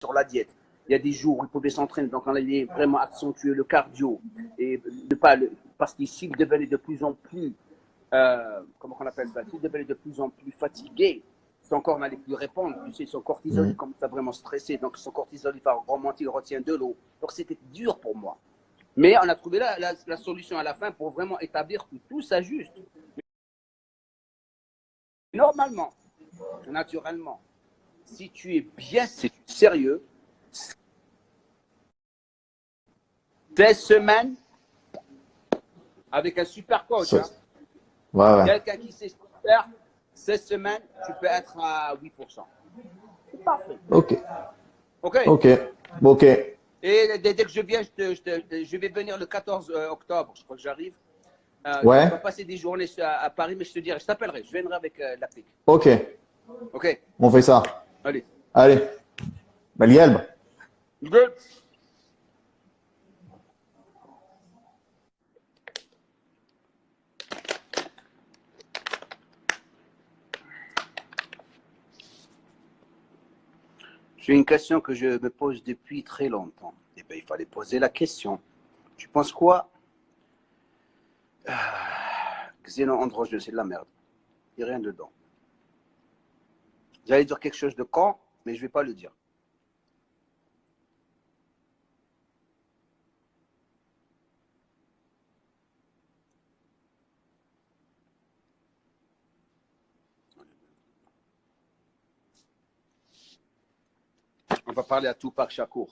sur la diète. Il y a des jours où il pouvait s'entraîner, donc on allait vraiment accentuer le cardio et ne pas parce qu'ici il devenait de plus en plus, comment on appelle ça, il devenait de plus en plus fatigué. Son corps n'allait plus répondre, tu sais, son cortisol il commence à vraiment stresser, donc son cortisol il va remonter, il retient de l'eau. Donc c'était dur pour moi. Mais on a trouvé la solution à la fin pour vraiment établir que tout s'ajuste. Normalement, naturellement, si tu es bien sérieux, 16 semaines avec un super coach, hein, ouais. quelqu'un qui sait faire, 16 semaines, tu peux être à 8%. C'est parfait. Ok. OK. Ok. Ok. Et dès que je viens, je vais venir le 14 octobre, je crois que j'arrive. Ouais. Je vais passer des journées à Paris, mais je te dirai, je t'appellerai, je viendrai avec la pique. Ok. OK. On fait ça. Allez. Allez. بالقلب. Good. J'ai une question que je me pose depuis très longtemps. Eh bien, il fallait poser la question. Tu penses quoi? Xéno-androgyne, c'est de la merde. Il n'y a rien dedans. J'allais dire quelque chose de con, mais je ne vais pas le dire. On va parler à Tupac Shakur.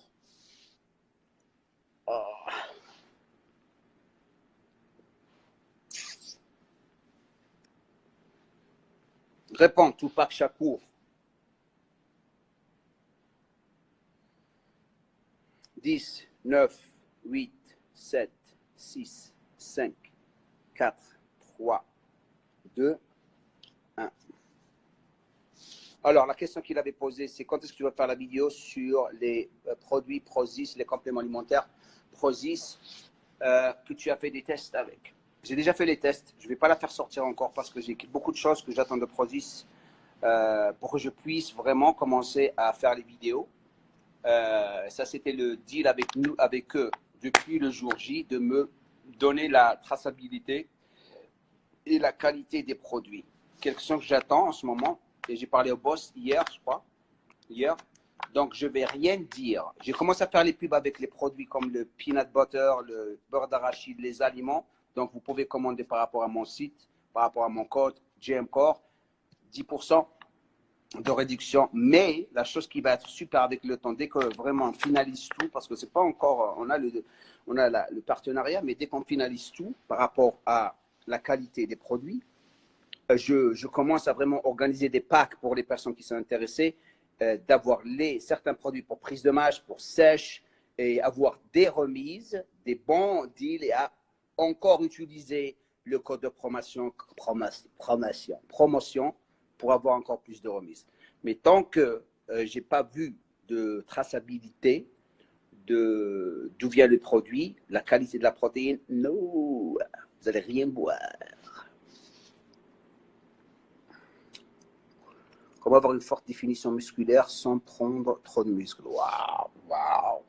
Oh. Réponds, Tupac Shakur. 10, 9, 8, 7, 6, 5, 4, 3, 2, 1. Alors, la question qu'il avait posée, c'est quand est-ce que tu vas faire la vidéo sur les produits Prozis, les compléments alimentaires Prozis que tu as fait des tests avec. J'ai déjà fait les tests. Je ne vais pas la faire sortir encore parce que j'ai beaucoup de choses que j'attends de Prozis pour que je puisse vraiment commencer à faire les vidéos. Ça, c'était le deal avec eux depuis le jour J, de me donner la traçabilité et la qualité des produits. Quelque chose que j'attends en ce moment, et j'ai parlé au boss hier, je crois, donc je ne vais rien dire. J'ai commencé à faire les pubs avec les produits comme le peanut butter, le beurre d'arachide, les aliments, donc vous pouvez commander par rapport à mon site, par rapport à mon code GMCore, 10% de réduction, mais la chose qui va être super avec le temps, dès que vraiment on finalise tout, parce que c'est pas encore, on a le partenariat, mais dès qu'on finalise tout par rapport à la qualité des produits, je commence à vraiment organiser des packs pour les personnes qui sont intéressées, d'avoir certains produits pour prise de mâche, pour sèche, et avoir des remises, des bons deals, et à encore utiliser le code de promotion pour avoir encore plus de remises. Mais tant que je n'ai pas vu de traçabilité d'où vient le produit, la qualité de la protéine, non, vous n'allez rien boire. Comment avoir une forte définition musculaire sans prendre trop de muscles? Waouh, waouh,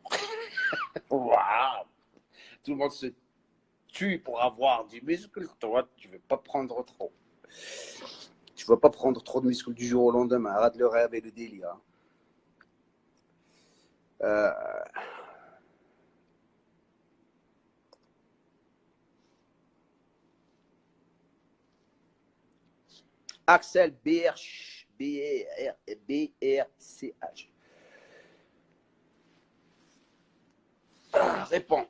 waouh. Tout le monde se tue pour avoir du muscle. Toi, tu ne veux pas prendre trop. Tu ne vas pas prendre trop de muscles du jour au lendemain. Arrête le rêve et le délire. Axel BRCH. Réponds.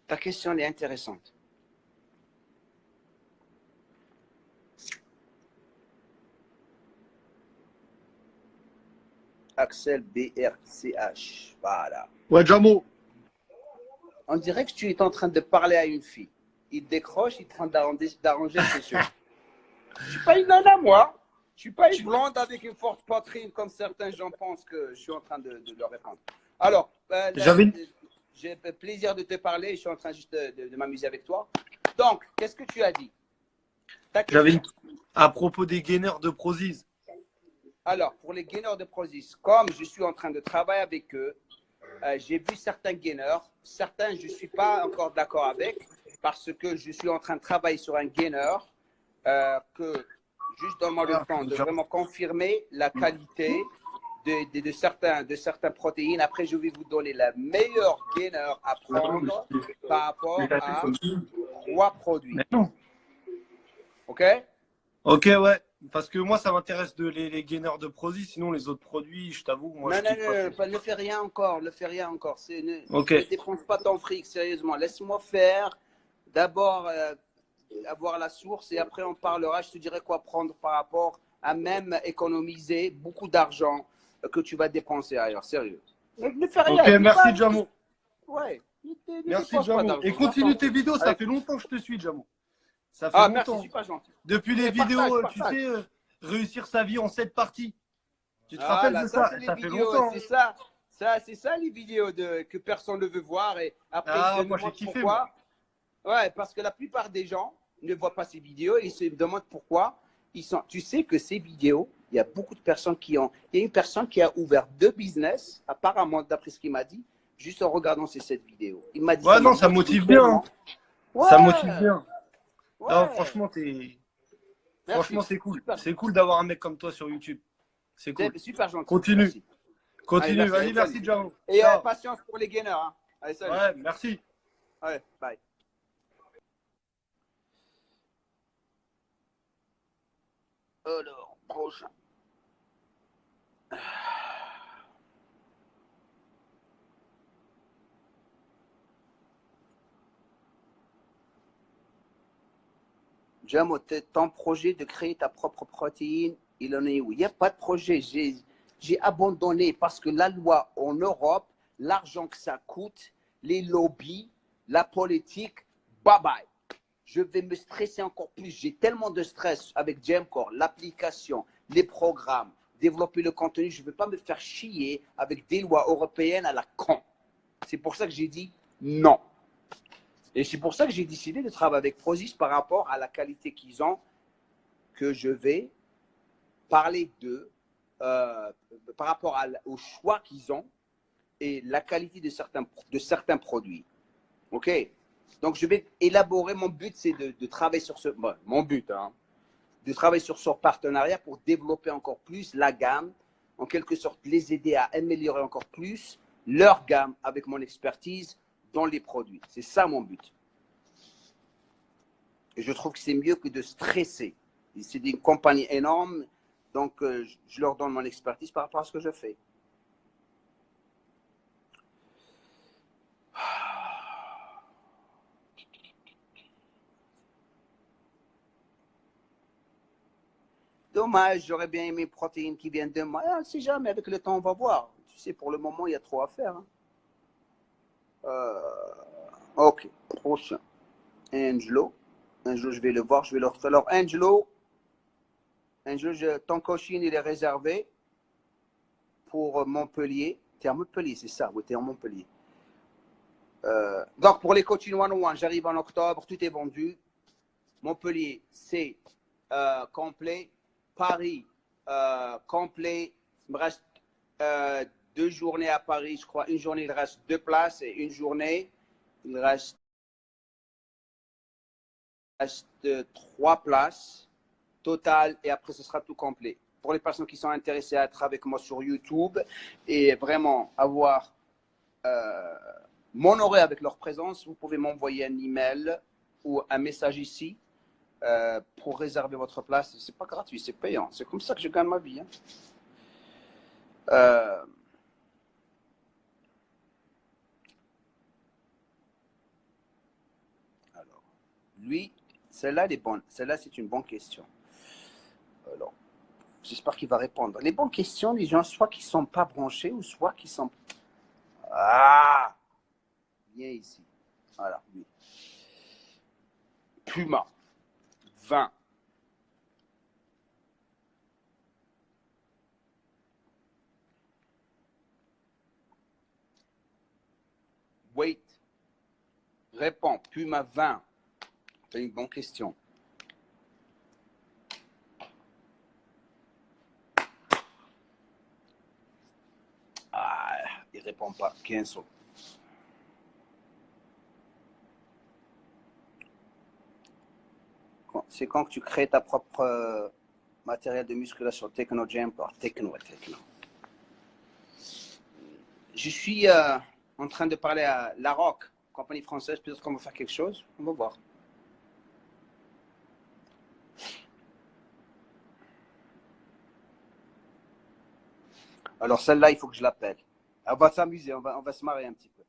Ta question elle est intéressante. Axel BRCH. Voilà. Ouais, Jamo. On dirait que tu es en train de parler à une fille. Il décroche, il est en train d'arranger ses cheveux. Je ne suis pas une nana, moi. Je ne suis pas une blonde avec une forte poitrine comme certains gens pensent que je suis en train de leur répondre. Alors, j'ai le plaisir de te parler. Je suis en train juste de m'amuser avec toi. Donc, qu'est-ce que tu as dit? À propos des gainers de Prozis. Alors, pour les gainers de Prozis, comme je suis en train de travailler avec eux, j'ai vu certains gainers. Certains, je ne suis pas encore d'accord avec parce que je suis en train de travailler sur un gainer que juste donne-moi le temps de vraiment confirmer la qualité de certaines protéines. Après, je vais vous donner la meilleure gainer à prendre par rapport à 3 produits. OK? Ok, ouais. Parce que moi, ça m'intéresse les gainers de Prozis. Sinon, les autres produits, je t'avoue, moi, je kiffe pas. Ne fais rien encore. Ne fais rien encore. Ok. Ne dépense pas ton fric, sérieusement. Laisse-moi faire. D'abord, avoir la source et après, on parlera. Je te dirai quoi prendre par rapport à même économiser beaucoup d'argent que tu vas dépenser ailleurs. Sérieux. Ne fais rien. Ok, merci, Jamo. Ouais. Merci, Jamo. Et continue tes vidéos. Ça fait longtemps que je te suis, Jamo. Ça fait longtemps. Merci, super gentil. Depuis les vidéos, tu sais, réussir sa vie en 7 parties. Tu te rappelles de ça? Ça fait longtemps. C'est ça les vidéos que personne ne veut voir. Et après, moi j'ai kiffé. Pourquoi. Ouais, parce que la plupart des gens ne voient pas ces vidéos et ils se demandent pourquoi. Tu sais que ces vidéos, il y a beaucoup de personnes qui ont. Il y a une personne qui a ouvert 2 business, apparemment, d'après ce qu'il m'a dit, juste en regardant ces 7 vidéos. Il m'a dit. Ouais, non, ça motive bien. Ouais. Ça motive bien. Ouais. Non, franchement, franchement, c'est cool. C'est cool d'avoir un mec comme toi sur YouTube. C'est cool. Super gentil. Continue. Merci. Continue. Vas-y, merci, Jamo. Et patience pour les gainers. Hein. Allez, salut. Ouais, merci. Allez, bye. Alors, prochain. Jamo, ton projet de créer ta propre protéine, il en est où? Il n'y a pas de projet. J'ai abandonné parce que la loi en Europe, l'argent que ça coûte, les lobbies, la politique, bye bye. Je vais me stresser encore plus. J'ai tellement de stress avec Gemcore, l'application, les programmes, développer le contenu. Je ne veux pas me faire chier avec des lois européennes à la con. C'est pour ça que j'ai dit non. Et c'est pour ça que j'ai décidé de travailler avec Prozis par rapport à la qualité qu'ils ont, que je vais parler d'eux, par rapport au choix qu'ils ont et la qualité de certains produits. OK? Donc, je vais élaborer. Mon but, c'est de travailler sur ce. Bon, mon but, hein, de travailler sur ce partenariat pour développer encore plus la gamme, en quelque sorte, les aider à améliorer encore plus leur gamme avec mon expertise dans les produits. C'est ça mon but. Et je trouve que c'est mieux que de stresser. C'est une compagnie énorme, donc je leur donne mon expertise par rapport à ce que je fais. Dommage, j'aurais bien aimé une protéine qui vienne de moi. On ne sait jamais, avec le temps, on va voir. Tu sais, pour le moment, il y a trop à faire. Hein. Ok, prochain. Angelo. Angelo, je vais le voir, je vais le retrouver. Alors, Angelo, ton coaching, il est réservé pour Montpellier. Tu es à Montpellier, c'est ça? Oui, tu es à Montpellier. Donc, pour les coachings one-on-one, j'arrive en octobre, tout est vendu. Montpellier, c'est complet. Paris, complet. Il me reste 2 journées à Paris, je crois. Une journée, il reste 2 places et une journée, il reste 3 places totales et après, ce sera tout complet. Pour les personnes qui sont intéressées à être avec moi sur YouTube et vraiment avoir m'honorer avec leur présence, vous pouvez m'envoyer un email ou un message ici pour réserver votre place. Ce n'est pas gratuit, c'est payant. C'est comme ça que je gagne ma vie. Hein. Alors, lui, celle-là, elle est bonne. Celle-là, c'est une bonne question. Alors, j'espère qu'il va répondre. Les bonnes questions, les gens, soit qui ne sont pas branchés ou soit qui sont... Ah! Viens ici. Voilà, oui. Puma. 20. Wait. Réponds. Puma 20. C'est une bonne question. répond pas. Cancel. C'est quand que tu crées ta propre matériel de musculation, Techno Gym par Techno. Je suis en train de parler à La Rock, compagnie française. Peut-être qu'on va faire quelque chose. On va voir. Alors celle-là, il faut que je l'appelle. On va s'amuser, on va se marrer un petit peu.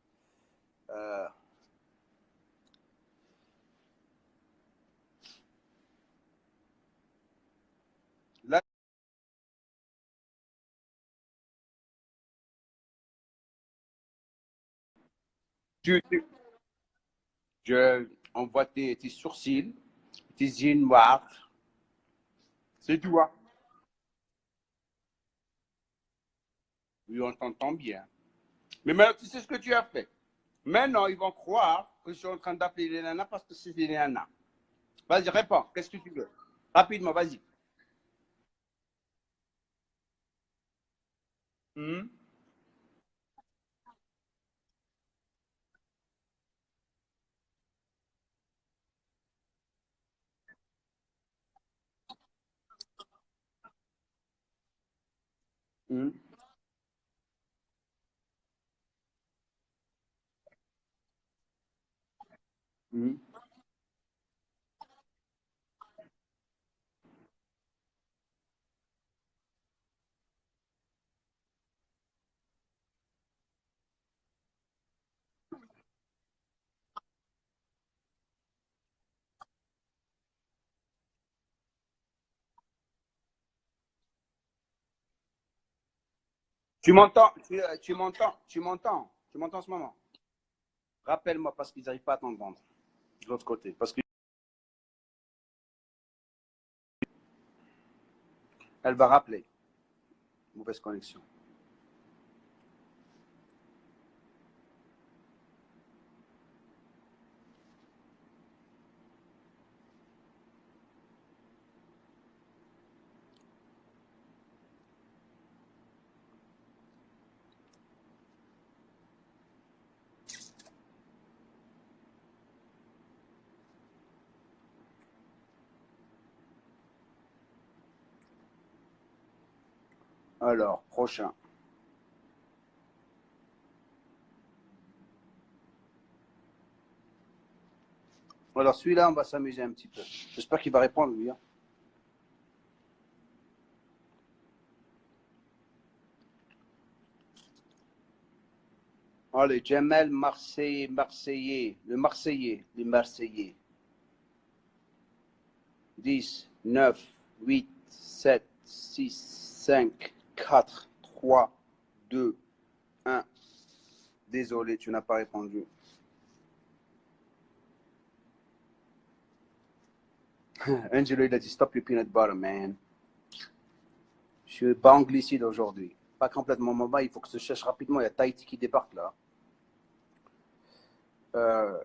Là, on voit tes sourcils, tes yeux noirs. C'est tout. Hein? Oui, on t'entend bien. Mais maintenant, tu sais ce que tu as fait. Maintenant, ils vont croire que je suis en train d'appeler les nanas parce que c'est des nanas. Vas-y, réponds. Qu'est-ce que tu veux? Rapidement, vas-y. Hmm? Hmm? Hmm? Tu m'entends? Tu m'entends en ce moment? Rappelle-moi parce qu'ils n'arrivent pas à t'entendre de l'autre côté. Parce qu'elle va rappeler. Mauvaise connexion. Alors, prochain. Alors, celui-là, on va s'amuser un petit peu. J'espère qu'il va répondre, lui. Hein. Allez, Jamel Marseillais, le Marseillais, les Marseillais. 10, 9, 8, 7, 6, 5, 4, 3, 2, 1. Désolé, tu n'as pas répondu. Angelo, il a dit stop your peanut butter, man. Je suis pas en glycide aujourd'hui. Pas complètement mauvais, il faut que je cherche rapidement. Il y a Tahiti qui débarque là. Euh,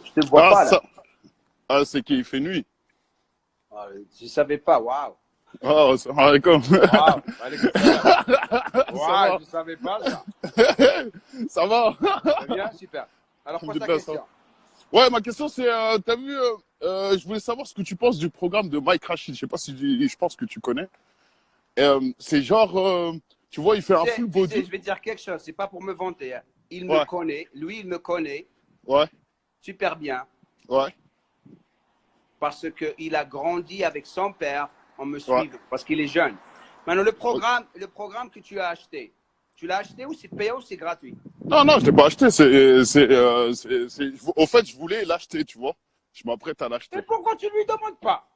je te vois pas là. Ah, c'est qu'il fait nuit. Ah, je savais pas, waouh. Ah, salam alaikum. Waouh, Wow, je savais pas ça. Ça va? Très bien, super. Alors, pose ta question. Ouais, ma question c'est, t'as vu, je voulais savoir ce que tu penses du programme de Mike Rashid. Je sais pas si je pense que tu connais. C'est genre, tu vois, il fait un full body. Je vais te dire quelque chose, c'est pas pour me vanter. Hein. Il Ouais. me connaît, lui, il me connaît. Ouais. Super bien. Ouais. parce qu'il a grandi avec son père en me suivant, parce qu'il est jeune. Maintenant, le programme que tu as acheté, tu l'as acheté ou c'est payant ou c'est gratuit? Non, non, je ne l'ai pas acheté. Au fait, je voulais l'acheter, tu vois. Je m'apprête à l'acheter. Mais pourquoi tu ne lui demandes pas?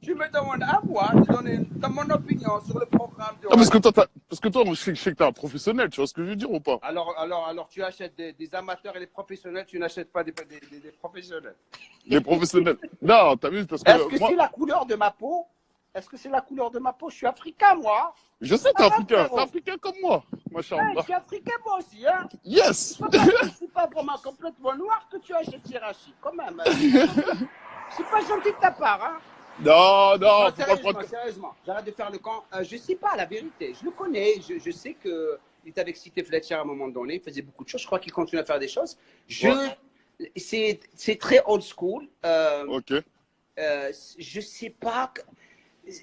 Tu me demandes à moi de donner mon opinion sur le programme de... Ah, parce que toi, je sais que tu es un professionnel, tu vois ce que je veux dire ou pas? Alors tu achètes des amateurs et des professionnels, tu n'achètes pas des professionnels. Les professionnels. Non, t'as vu, parce que Est-ce que c'est la couleur de ma peau? Est-ce que c'est la couleur de ma peau? Je suis africain, moi. Je sais que t'es africain. T'es africain comme moi. Machallah. Je suis africain, moi aussi. Hein? Yes. C'est pas vraiment complètement noir que tu achètes Hirachi, quand même. C'est pas gentil de ta part, hein? Non, non. Sérieusement, j'arrête de faire le camp. Je sais pas la vérité. Je le connais. Je sais qu'il était avec Cité Fletcher à un moment donné. Il faisait beaucoup de choses. Je crois qu'il continue à faire des choses. C'est très old school. Ok. Je sais pas.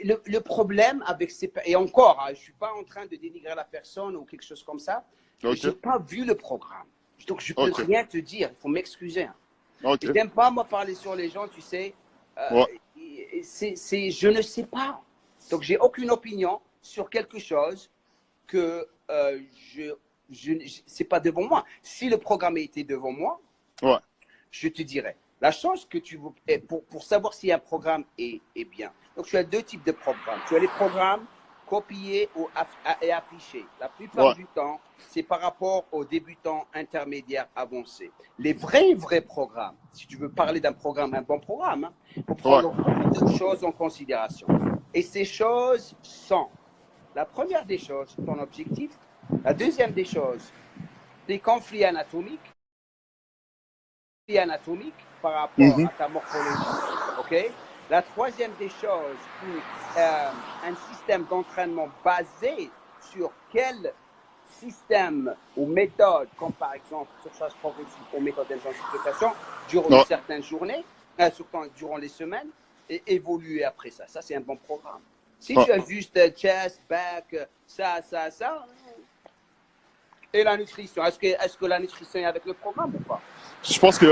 Le problème avec ces... Et encore, hein, je ne suis pas en train de dénigrer la personne ou quelque chose comme ça. Okay. Je n'ai pas vu le programme. Donc, je ne peux rien te dire. Il faut m'excuser. Hein. Okay. Je n'aime pas, moi, parler sur les gens, tu sais. Je ne sais pas. Donc, j'ai aucune opinion sur quelque chose que c'est pas devant moi. Si le programme était devant moi, je te dirais. La chance que tu veux, pour savoir si un programme est bien. Donc, tu as deux types de programmes. Tu as les programmes copiés et affichés. La plupart du temps, c'est par rapport aux débutants, intermédiaires, avancés. Les vrais programmes, si tu veux parler d'un programme, un bon programme, il faut prendre beaucoup de choses en considération. Et ces choses sont, la première des choses, ton objectif. La deuxième des choses, des conflits anatomiques par rapport à ta morphologie. OK? La troisième des choses, un système d'entraînement basé sur quel système ou méthode, comme par exemple surcharge progressive ou méthode d'intensification, durant certaines journées, durant les semaines, et évoluer après ça. Ça, c'est un bon programme. Si tu as juste chest, back, ça, et la nutrition, est-ce que la nutrition est avec le programme ou pas? Je pense que,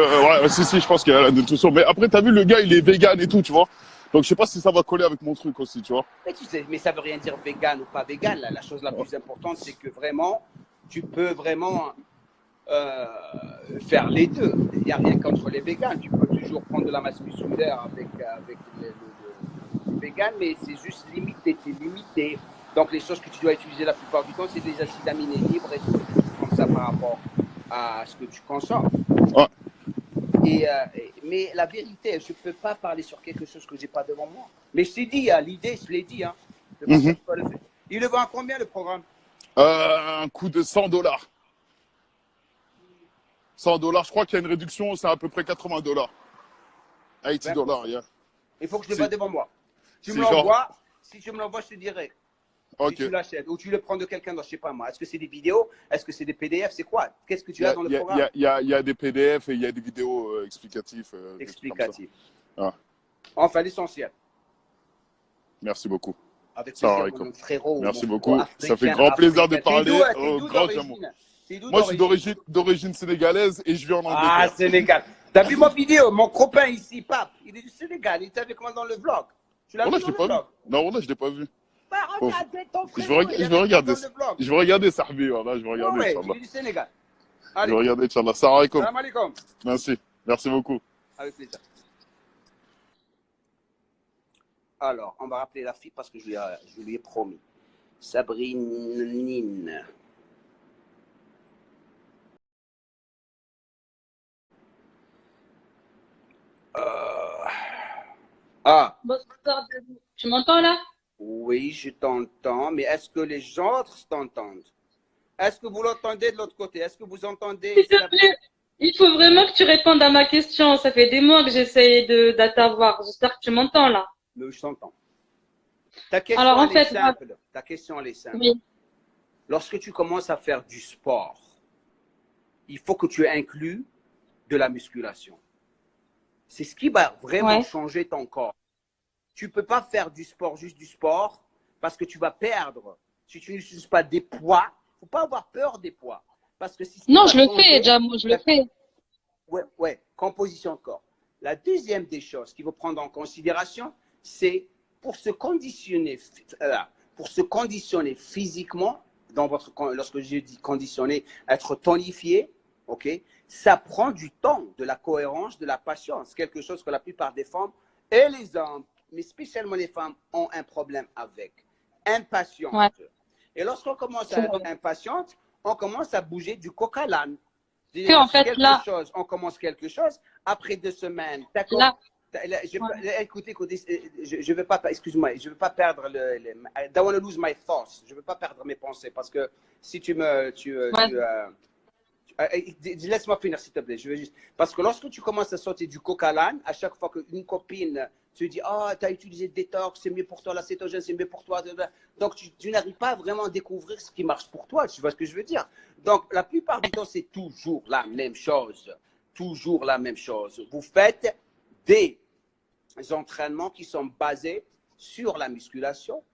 si, je pense qu'il y a la nutrition. Mais après, tu as vu, le gars, il est vegan et tout, tu vois. Donc, je sais pas si ça va coller avec mon truc aussi, tu vois. Mais tu sais, mais ça veut rien dire vegan ou pas vegan. La chose la plus importante, c'est que vraiment, tu peux vraiment faire les deux. Il n'y a rien contre les végans. Tu peux toujours prendre de la masse musculaire avec le vegan, mais c'est juste limité. C'est limité. Donc, les choses que tu dois utiliser la plupart du temps, c'est des acides aminés libres et tout comme ça par rapport à ce que tu consommes. Mais la vérité, je ne peux pas parler sur quelque chose que je n'ai pas devant moi. Mais je t'ai dit, l'idée, je l'ai dit. Hein, il le vend à combien le programme? Un coût de $100. $100, je crois qu'il y a une réduction, c'est à peu près $80. $80, Il faut que je le vois devant moi. Tu me l'envoies, si tu me l'envoies, je te dirai. Si tu l'achètes ou tu le prends de quelqu'un, je ne sais pas moi. Est-ce que c'est des vidéos? Est-ce que c'est des PDF? C'est quoi? Qu'est-ce que tu as dans le programme? Il y a des PDF et il y a des vidéos explicatives. Enfin, l'essentiel. Merci beaucoup. Avec plaisir, mon frérot. Merci beaucoup. Ça fait grand plaisir de parler au grand Jamon. Moi, je suis d'origine sénégalaise et je vis en Angleterre. Ah, Sénégal. T'as vu ma vidéo? Mon copain ici, Pape, il est du Sénégal. Il était avec moi dans le vlog. Tu l'as vu dans le vlog? Non, je ne l'ai pas vu. Je vais regarder Sahbi, voilà, je vais regarder. Ouais, il est du Sénégal. Allez. Je vais regarder, Inch'Allah. Salam alaikum. Salam alaikum. Merci beaucoup. Avec plaisir. Alors, on va rappeler la fille parce que je lui ai promis. Sabrine. Bonsoir, tu m'entends là? Oui, je t'entends, mais est-ce que les autres t'entendent? Est-ce que vous l'entendez de l'autre côté? Est-ce que vous entendez? S'il te plaît, il faut vraiment que tu répondes à ma question. Ça fait des mois que j'essaye de t'avoir. J'espère que tu m'entends là. Mais je t'entends. Ta question, alors, en fait, simple. Ta question, elle est simple. Oui. Lorsque tu commences à faire du sport, il faut que tu inclues de la musculation. C'est ce qui va vraiment changer ton corps. Tu ne peux pas faire du sport, juste du sport, parce que tu vas perdre. Si tu n'utilises pas des poids, il ne faut pas avoir peur des poids. Parce que si non, je le fais, Jamon, je le fais. Ouais, composition de corps. La deuxième des choses qu'il faut prendre en considération, c'est pour se conditionner physiquement, lorsque je dis conditionner, être tonifié, ok, ça prend du temps, de la cohérence, de la patience, quelque chose que la plupart des femmes et les hommes, mais spécialement les femmes, ont un problème avec. Impatiente. Ouais. Et lorsqu'on commence à être impatiente, on commence à bouger du coq à l'âne. En fait, là, on commence quelque chose, après 2 semaines, d'accord. Écoutez, je ne veux pas, excuse-moi, je ne veux pas perdre I don't want to lose my thoughts. Je ne veux pas perdre mes pensées parce que si laisse-moi finir, s'il te plaît. Je veux juste, parce que lorsque tu commences à sortir du coq à l'âne, à chaque fois qu'une copine te dit tu as utilisé le détox, c'est mieux pour toi, la cétogène, c'est mieux pour toi. Donc, tu n'arrives pas vraiment à découvrir ce qui marche pour toi. Tu vois ce que je veux dire? Donc, la plupart du temps, c'est toujours la même chose. Toujours la même chose. Vous faites des entraînements qui sont basés sur la musculation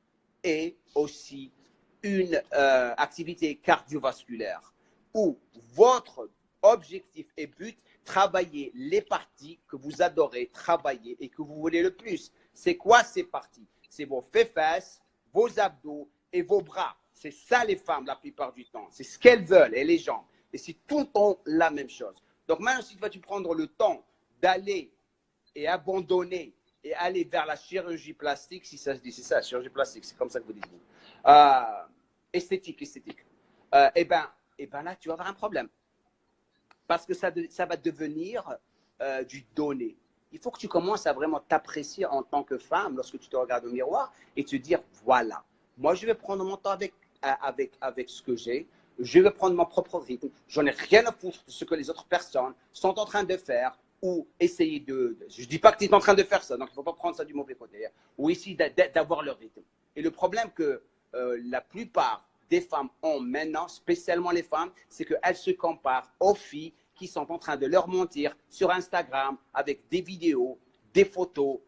et aussi une activité cardiovasculaire où votre objectif et but, travailler les parties que vous adorez travailler et que vous voulez le plus. C'est quoi ces parties? C'est vos fesses, vos abdos et vos bras. C'est ça les femmes la plupart du temps. C'est ce qu'elles veulent et les jambes. Et c'est tout le temps la même chose. Donc maintenant, si tu vas prendre le temps d'aller et abandonner et aller vers la chirurgie plastique, si ça se dit, c'est ça, chirurgie plastique, c'est comme ça que vous dites. Esthétique. Et ben là, tu vas avoir un problème. Parce que ça va devenir du donné. Il faut que tu commences à vraiment t'apprécier en tant que femme lorsque tu te regardes au miroir et te dire, voilà, moi je vais prendre mon temps avec ce que j'ai. Je vais prendre mon propre rythme. J'en ai rien à foutre de ce que les autres personnes sont en train de faire ou essayer de… Je ne dis pas que tu es en train de faire ça, donc il ne faut pas prendre ça du mauvais côté. Ou essayer d'avoir leur rythme. Et le problème que la plupart des femmes ont maintenant, spécialement les femmes, c'est qu'elles se comparent aux filles qui sont en train de leur mentir sur Instagram avec des vidéos, des photos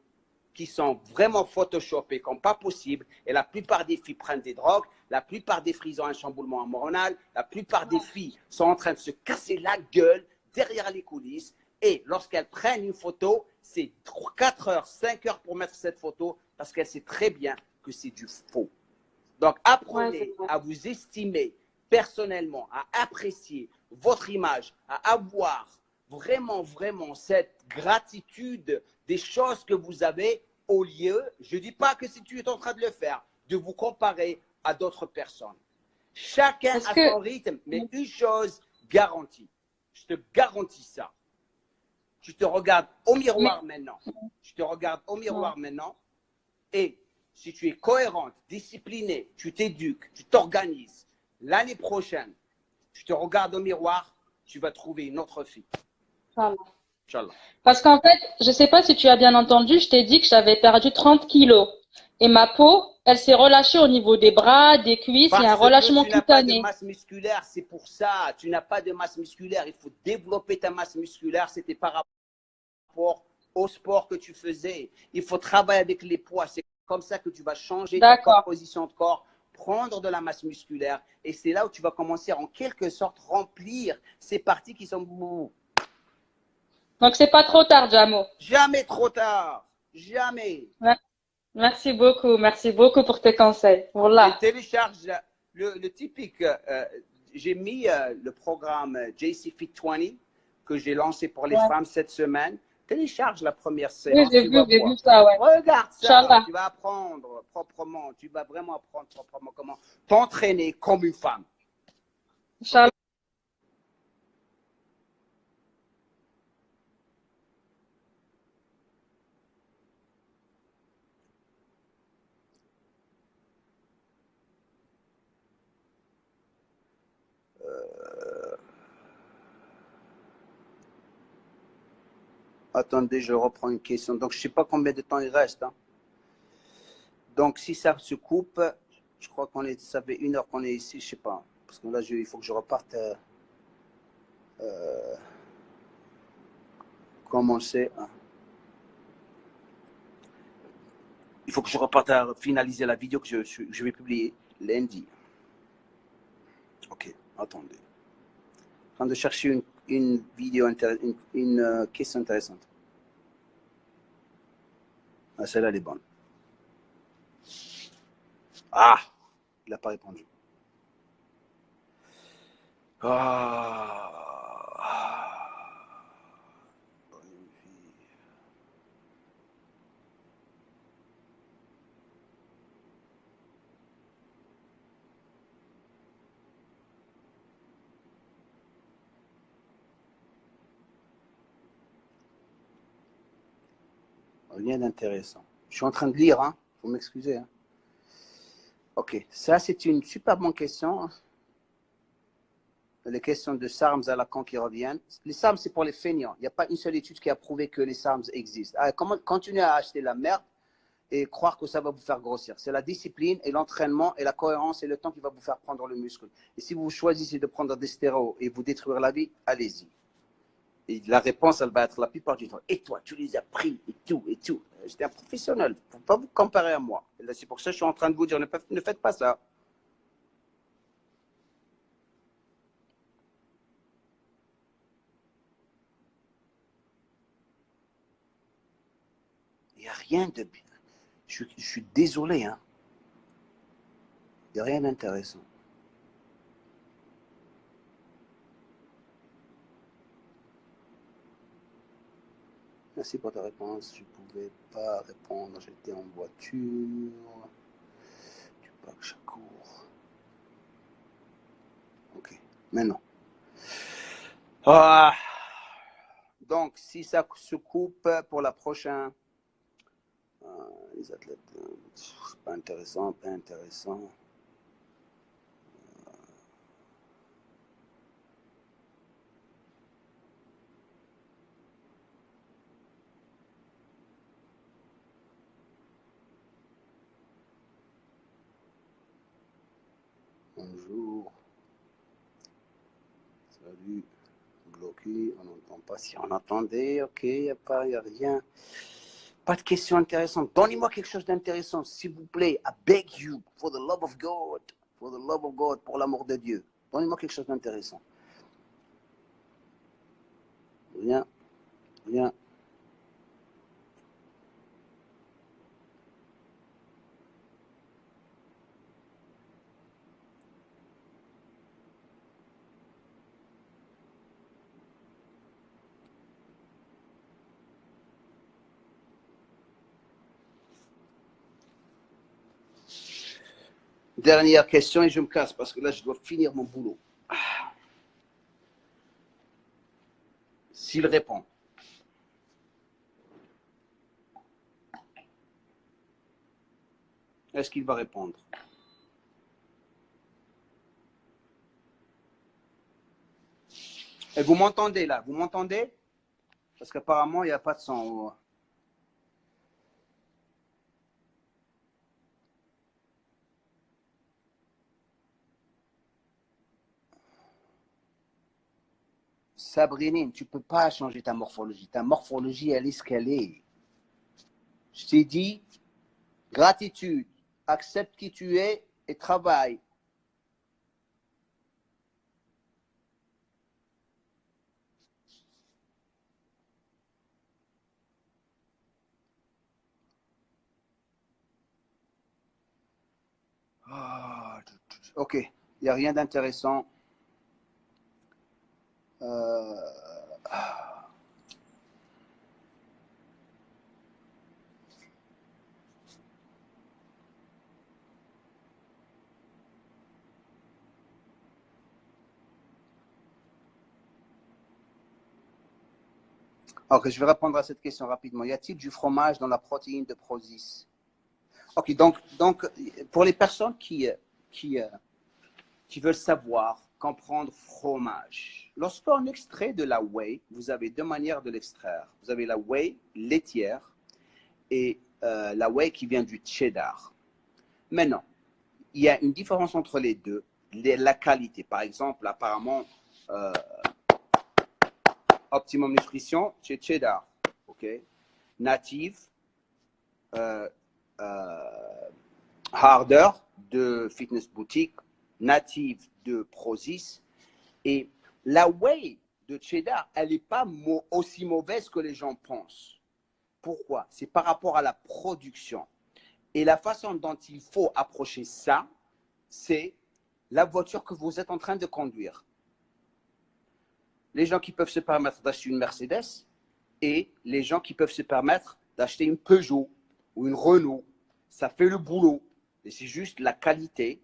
qui sont vraiment photoshopées comme pas possible. Et la plupart des filles prennent des drogues, la plupart des filles ont un chamboulement hormonal, la plupart des filles sont en train de se casser la gueule derrière les coulisses. Et lorsqu'elles prennent une photo, c'est 4 heures, 5 heures pour mettre cette photo parce qu'elles savent très bien que c'est du faux. Donc, apprenez à vous estimer personnellement, à apprécier votre image, à avoir vraiment cette gratitude des choses que vous avez au lieu, je ne dis pas que si tu es en train de le faire, de vous comparer à d'autres personnes. Chacun a son rythme, mais une chose garantie, je te garantis ça. Tu te regardes au miroir maintenant. Tu te regardes au miroir maintenant et si tu es cohérente, disciplinée, tu t'éduques, tu t'organises, l'année prochaine, tu te regardes au miroir, tu vas trouver une autre fille. Inch'Allah. Parce qu'en fait, je ne sais pas si tu as bien entendu, je t'ai dit que j'avais perdu 30 kilos. Et ma peau, elle s'est relâchée au niveau des bras, des cuisses, il y a un relâchement cutané. Tu n'as pas de masse musculaire, c'est pour ça. Tu n'as pas de masse musculaire. Il faut développer ta masse musculaire. C'était par rapport au sport que tu faisais. Il faut travailler avec les poids. C'est comme ça que tu vas changer ta composition de corps, prendre de la masse musculaire. Et c'est là où tu vas commencer à, en quelque sorte, remplir ces parties qui sont… Donc, c'est pas trop tard, Jamo. Jamais trop tard. Jamais. Merci beaucoup pour tes conseils. Voilà. Télécharge le typique. J'ai mis le programme JC Fit 20 que j'ai lancé pour les femmes cette semaine. Télécharge la première séance. Oui, j'ai vu ça, ouais. Regarde ça. Tu vas apprendre proprement. Tu vas vraiment apprendre proprement comment t'entraîner comme une femme. Inch'Allah. Attendez, je reprends une question. Donc, je ne sais pas combien de temps il reste. Hein. Donc, si ça se coupe, je crois ça fait 1 heure qu'on est ici, je ne sais pas. Parce que là, il faut que je reparte commencer. Hein. Il faut que je reparte à finaliser la vidéo que je vais publier lundi. Ok, attendez. En train de chercher une vidéo, une question intéressante. Ah, celle-là, elle est bonne. Ah, il n'a pas répondu. Ah. Rien d'intéressant. Je suis en train de lire, hein. Faut m'excuser. Hein. Ok, ça c'est une super bonne question. Les questions de SARMS à Lacan qui reviennent. Les SARMS, c'est pour les feignants. Il n'y a pas une seule étude qui a prouvé que les SARMS existent. Ah, comment continuer à acheter la merde et croire que ça va vous faire grossir? C'est la discipline et l'entraînement et la cohérence et le temps qui va vous faire prendre le muscle. Et si vous choisissez de prendre des stéroïdes et vous détruire la vie, allez-y. Et la réponse, elle va être la plupart du temps. Et toi, tu les as pris et tout, et tout. J'étais un professionnel. Il ne faut pas vous comparer à moi. C'est pour ça que je suis en train de vous dire, ne faites pas ça. Il n'y a rien de bien. Je suis désolé. Hein. Il n'y a rien d'intéressant. Merci pour ta réponse. Je ne pouvais pas répondre. J'étais en voiture. Tu parles chaque cours. Ok. Maintenant. Ah. Donc, si ça se coupe pour la prochaine, les athlètes, pas intéressant, pas intéressant. Bonjour. Salut. Bloqué. On n'entend pas. Si on entendait, ok, il n'y a rien. Pas de questions intéressantes. Donnez-moi quelque chose d'intéressant, s'il vous plaît. I beg you, for the love of God. For the love of God, pour l'amour de Dieu. Donnez-moi quelque chose d'intéressant. Rien. Rien. Dernière question et je me casse parce que là, je dois finir mon boulot. S'il répond. Est-ce qu'il va répondre? Et vous m'entendez là? Vous m'entendez? Parce qu'apparemment, il n'y a pas de son. Sabrinine, tu ne peux pas changer ta morphologie. Ta morphologie, elle est ce qu'elle est. Je t'ai dit, gratitude, accepte qui tu es et travaille. Ok, il n'y a rien d'intéressant. Ok, je vais répondre à cette question rapidement. Y a-t-il du fromage dans la protéine de Prozis? Ok, donc pour les personnes qui veulent savoir, comprendre fromage, lorsqu'on extrait de la whey, vous avez deux manières de l'extraire. Vous avez la whey laitière et la whey qui vient du cheddar. Maintenant, il y a une différence entre les deux, la qualité. Par exemple, apparemment, Optimum Nutrition, c'est cheddar, ok? Native, Harder de Fitness Boutique, Native de Prozis. Et la whey de cheddar, elle n'est pas aussi mauvaise que les gens pensent. Pourquoi? C'est par rapport à la production. Et la façon dont il faut approcher ça, c'est la voiture que vous êtes en train de conduire. Les gens qui peuvent se permettre d'acheter une Mercedes et les gens qui peuvent se permettre d'acheter une Peugeot ou une Renault. Ça fait le boulot. Et c'est juste la qualité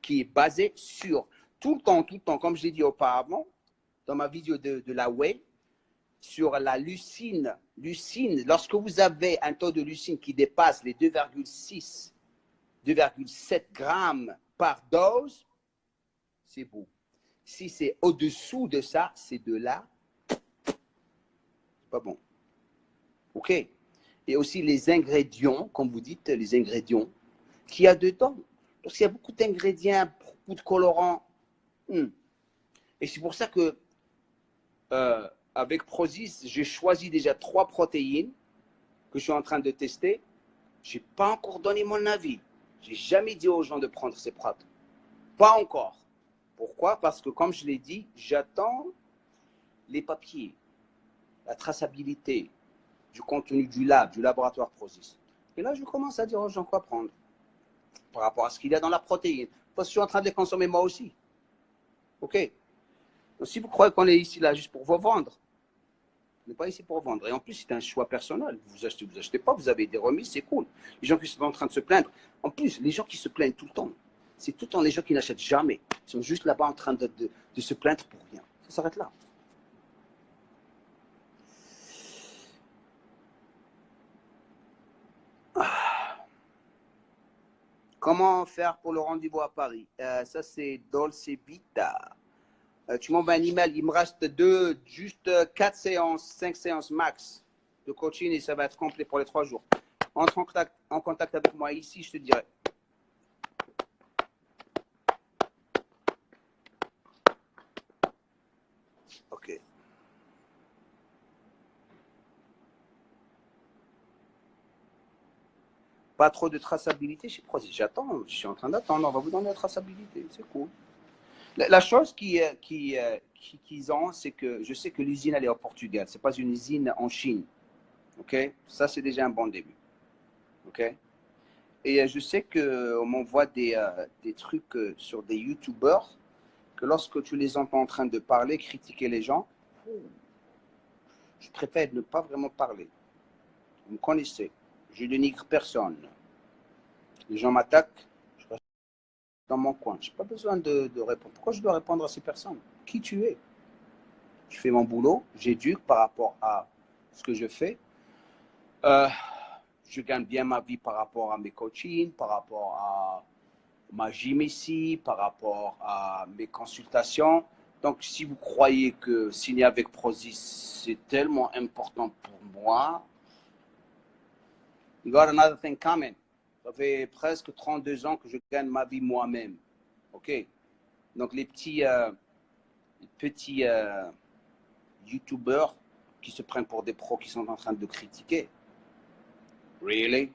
qui est basée sur tout le temps, comme je l'ai dit auparavant, dans ma vidéo de la whey, sur la lucine. Lucine, lorsque vous avez un taux de lucine qui dépasse les 2,6, 2,7 grammes par dose, c'est beau. Si c'est au-dessous de ça, c'est de là, c'est pas bon. OK? Et aussi les ingrédients, comme vous dites, les ingrédients qu'il y a dedans. Parce qu'il y a beaucoup d'ingrédients, beaucoup de colorants. Et c'est pour ça que avec Prozis, j'ai choisi déjà 3 protéines que je suis en train de tester. Je n'ai pas encore donné mon avis. Je n'ai jamais dit aux gens de prendre ces produits. Pas encore. Pourquoi? Parce que comme je l'ai dit, j'attends les papiers, la traçabilité du contenu du lab, du laboratoire Prozis. Et là, je commence à dire aux gens quoi prendre par rapport à ce qu'il y a dans la protéine. Parce que je suis en train de les consommer moi aussi. OK? Donc, si vous croyez qu'on est ici là juste pour vous vendre, on n'est pas ici pour vendre. Et en plus, c'est un choix personnel. Vous achetez pas, vous avez des remises, c'est cool. Les gens qui sont en train de se plaindre. En plus, les gens qui se plaignent tout le temps, c'est tout le temps les gens qui n'achètent jamais. Ils sont juste là-bas en train de se plaindre pour rien. Ça s'arrête là. Comment faire pour le rendez-vous à Paris? Ça, c'est Dolce Vita. Tu m'envoies un email. Il me reste juste 4 séances, 5 séances max de coaching et ça va être complet pour les 3 jours. Entre en contact avec moi ici, je te dirai. OK. Pas trop de traçabilité chez Prozis. J'attends, je suis en train d'attendre. On va vous donner la traçabilité. C'est cool. La chose qu'ils ont, c'est que je sais que l'usine, elle est au Portugal. Ce n'est pas une usine en Chine. OK? Ça, c'est déjà un bon début. OK? Et je sais qu'on m'envoie des trucs sur des YouTubers que lorsque tu les entends en train de parler, critiquer les gens, je préfère ne pas vraiment parler. Vous me connaissez. Je ne dénigre personne. Les gens m'attaquent, je reste dans mon coin. Je n'ai pas besoin de répondre. Pourquoi je dois répondre à ces personnes? Qui tu es? Je fais mon boulot, j'éduque par rapport à ce que je fais. Je gagne bien ma vie par rapport à mes coachings, par rapport à ma gym ici, par rapport à mes consultations. Donc, si vous croyez que signer avec Prozis, c'est tellement important pour moi, you got another thing coming. Ça fait presque 32 ans que je gagne ma vie moi-même. OK? Donc, les petits YouTubers qui se prennent pour des pros qui sont en train de critiquer. Really?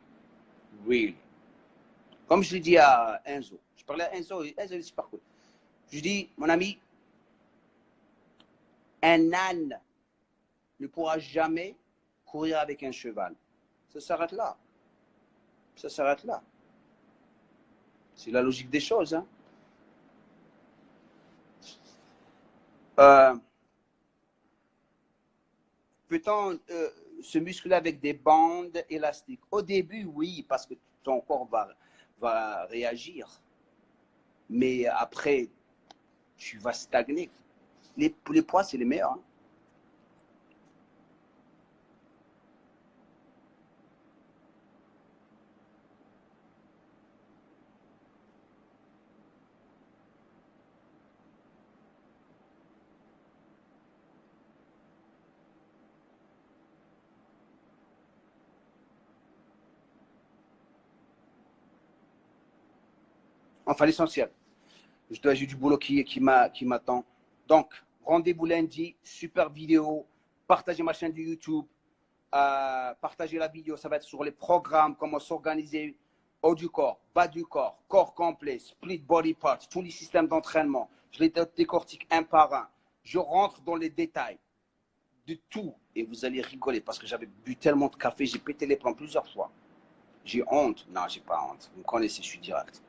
Really? Comme je l'ai dit à Enzo. Je parlais à Enzo, Enzo est super cool. Je dis, mon ami, un âne ne pourra jamais courir avec un cheval. Ça s'arrête là. Ça s'arrête là. C'est la logique des choses. Hein? Peut-on se muscler avec des bandes élastiques? Au début, oui, parce que ton corps va réagir. Mais après, tu vas stagner. Les poids, c'est les meilleurs. Hein? Enfin, l'essentiel. J'ai du boulot qui m'attend. Donc, rendez-vous lundi, super vidéo. Partagez ma chaîne de YouTube. Partagez la vidéo. Ça va être sur les programmes, comment s'organiser haut du corps, bas du corps, corps complet, split body parts, tous les systèmes d'entraînement. Je les décortique un par un. Je rentre dans les détails. de tout et vous allez rigoler parce que j'avais bu tellement de café, j'ai pété les plombs plusieurs fois. J'ai honte. Non, j'ai pas honte. Vous me connaissez, je suis direct.